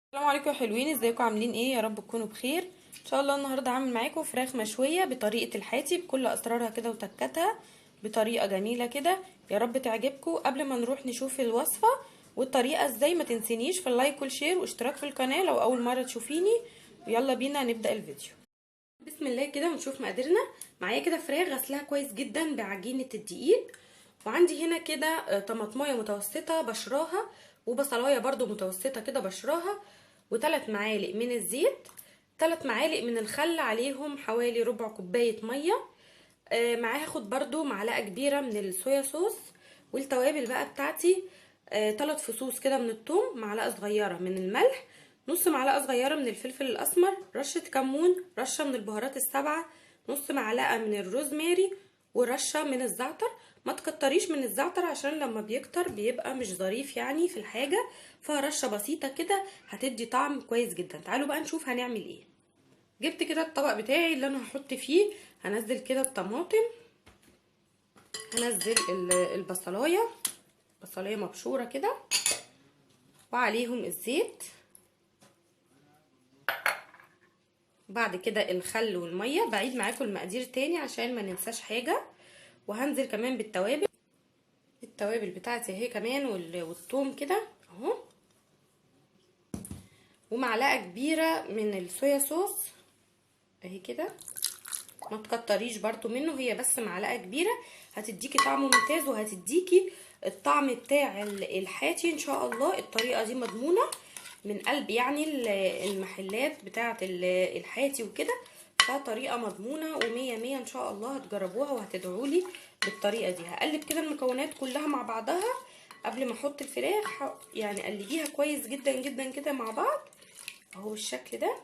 السلام عليكم يا حلوين، ازيكم عاملين ايه؟ يا رب تكونوا بخير. ان شاء الله النهارده هعمل معاكم فراخ مشويه بطريقه الحاتي بكل اسرارها كده وتكاتها بطريقه جميله كده. يا رب تعجبكم. قبل ما نروح نشوف الوصفه والطريقه ازاي، ما تنسينيش في اللايك والشير واشتراك في القناه لو اول مره تشوفيني. ويلا بينا نبدا الفيديو. بسم الله كده ونشوف مقاديرنا. معايا كده فراخ غسلها كويس جدا بعجينه الدقيق، وعندي هنا كده طماطمايه متوسطه بشراها، وبصلايه برضو متوسطه كده بشراها، و3 معالق من الزيت، 3 معالق من الخل، عليهم حوالي ربع كوبايه ميه. معاها هاخد برضو معلقه كبيره من الصويا صوص، والتوابل بقى بتاعتي 3 فصوص كده من الثوم، معلقه صغيره من الملح، نص معلقه صغيره من الفلفل الاسمر، رشه كمون، رشه من البهارات السبعه، نص معلقه من الروزماري، ورشه من الزعتر. ما تكتريش من الزعتر عشان لما بيكتر بيبقى مش ظريف يعني في الحاجه، فرشه بسيطه كده هتدي طعم كويس جدا. تعالوا بقى نشوف هنعمل ايه. جبت كده الطبق بتاعي اللي انا هحط فيه، هنزل كده الطماطم، هنزل البصلايه، بصلايه مبشوره كده، وعليهم الزيت، بعد كده الخل والميه. بعيد معاكم المقادير تاني عشان ما ننساش حاجه. وهنزل كمان بالتوابل، التوابل بتاعتي اهي كمان، والثوم كده اهو، ومعلقه كبيره من الصويا صوص اهي كده. ما تكتريش برضو منه، هي بس معلقه كبيره هتديكي طعم ممتاز، وهتديكي الطعم بتاع الحاتي ان شاء الله. الطريقه دي مضمونه من قلب يعني المحلات بتاعه الحاتي وكده، فطريقه مضمونه ومية مية ان شاء الله. هتجربوها وهتدعولي بالطريقه دي. هقلب كده المكونات كلها مع بعضها قبل ما احط الفراخ، يعني قلبيها كويس جدا جدا كده مع بعض اهو بالشكل ده.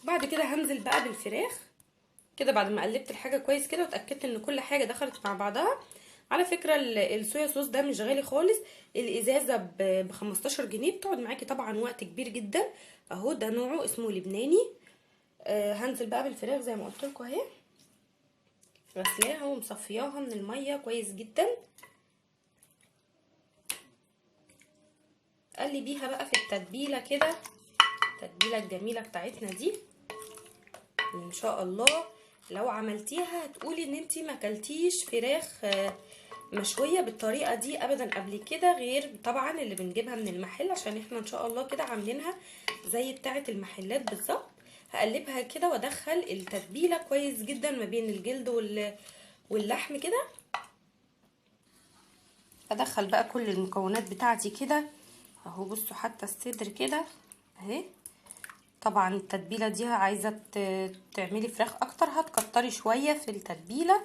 بعد كده هنزل بقى بالفراخ كده بعد ما قلبت الحاجه كويس كده واتاكدت ان كل حاجه دخلت مع بعضها. على فكره الصويا صوص ده مش غالي خالص، الازازه ب 15 جنيه، بتقعد معاكي طبعا وقت كبير جدا اهو. ده نوعه اسمه لبناني. هنزل بقى بالفراخ زي ما قلت لكم اهي، غسلاها ومصفياها من الميه كويس جدا. قلبيها بقى في التتبيله كده، التتبيله الجميله بتاعتنا دي ان شاء الله لو عملتيها هتقولي ان انتي ما اكلتيش فراخ مشويه بالطريقه دي ابدا قبل كده، غير طبعا اللي بنجيبها من المحل، عشان احنا ان شاء الله كده عاملينها زي بتاعه المحلات بالظبط. هقلبها كده وادخل التتبيله كويس جدا ما بين الجلد واللحم كده. ادخل بقى كل المكونات بتاعتي كده اهو. بصوا حتى الصدر كده اهي. طبعا التتبيله دي عايزه تعملي فراخ اكتر هتكتري شويه في التتبيله،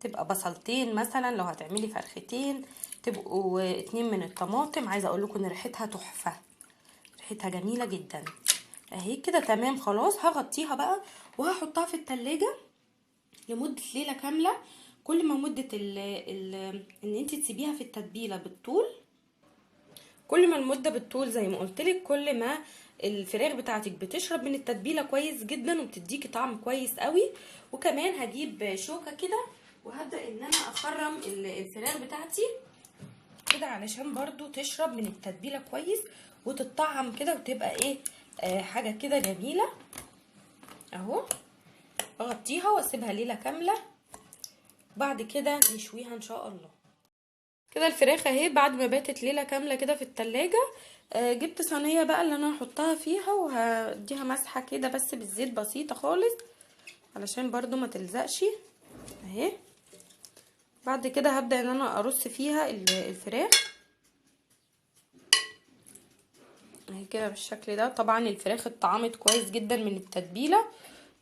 تبقى بصلتين مثلا. لو هتعملي فرختين تبقوا 2 من الطماطم. عايزه اقول لكم ان ريحتها تحفه، ريحتها جميله جدا اهي كده. تمام خلاص، هغطيها بقى وهحطها في التلاجة لمده ليله كامله. كل ما مده ان انت تسيبيها في التتبيله بالطول، كل ما المده بالطول زي ما قلتلك، كل ما الفراخ بتاعتك بتشرب من التتبيله كويس جدا وبتديكي طعم كويس قوي. وكمان هجيب شوكه كده وهبدا ان انا اخرم الفراخ بتاعتي كده علشان برضو تشرب من التتبيله كويس وتتطعم كده وتبقى ايه حاجه كده جميله اهو. اغطيها واسيبها ليله كامله، بعد كده نشويها ان شاء الله. كده الفراخ اهي بعد ما باتت ليله كامله كده في التلاجة. جبت صينيه بقى اللي انا هحطها فيها، وهديها مسحه كده بس بالزيت بسيطه خالص علشان برضو ما تلزقش اهي. بعد كده هبدا ان انا ارص فيها الفراخ اهي كده بالشكل ده. طبعا الفراخ اتطعمت كويس جدا من التتبيله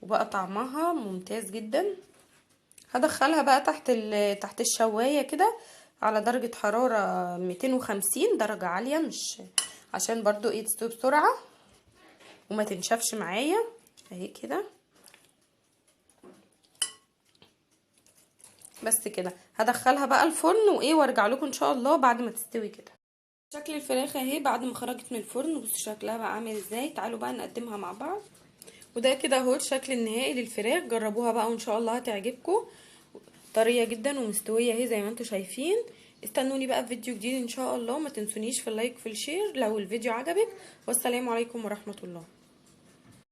وبقى طعمها ممتاز جدا. هدخلها بقى تحت الشوايه كده على درجه حراره 250 درجه عاليه، مش عشان برضو ايه تستوي بسرعه وما تنشفش معايا اهي كده. بس كده هدخلها بقى الفرن وايه وارجع لكم ان شاء الله بعد ما تستوي كده. شكل الفراخ اهي بعد ما خرجت من الفرن، بصوا شكلها بقى عامل ازاي. تعالوا بقى نقدمها مع بعض. وده كده اهو الشكل النهائي للفراخ. جربوها بقى وان شاء الله هتعجبكم، طريه جدا ومستويه اهي زي ما انتم شايفين. استنوني بقى في فيديو جديد ان شاء الله. ما تنسونيش في اللايك في الشير لو الفيديو عجبك، والسلام عليكم ورحمة الله.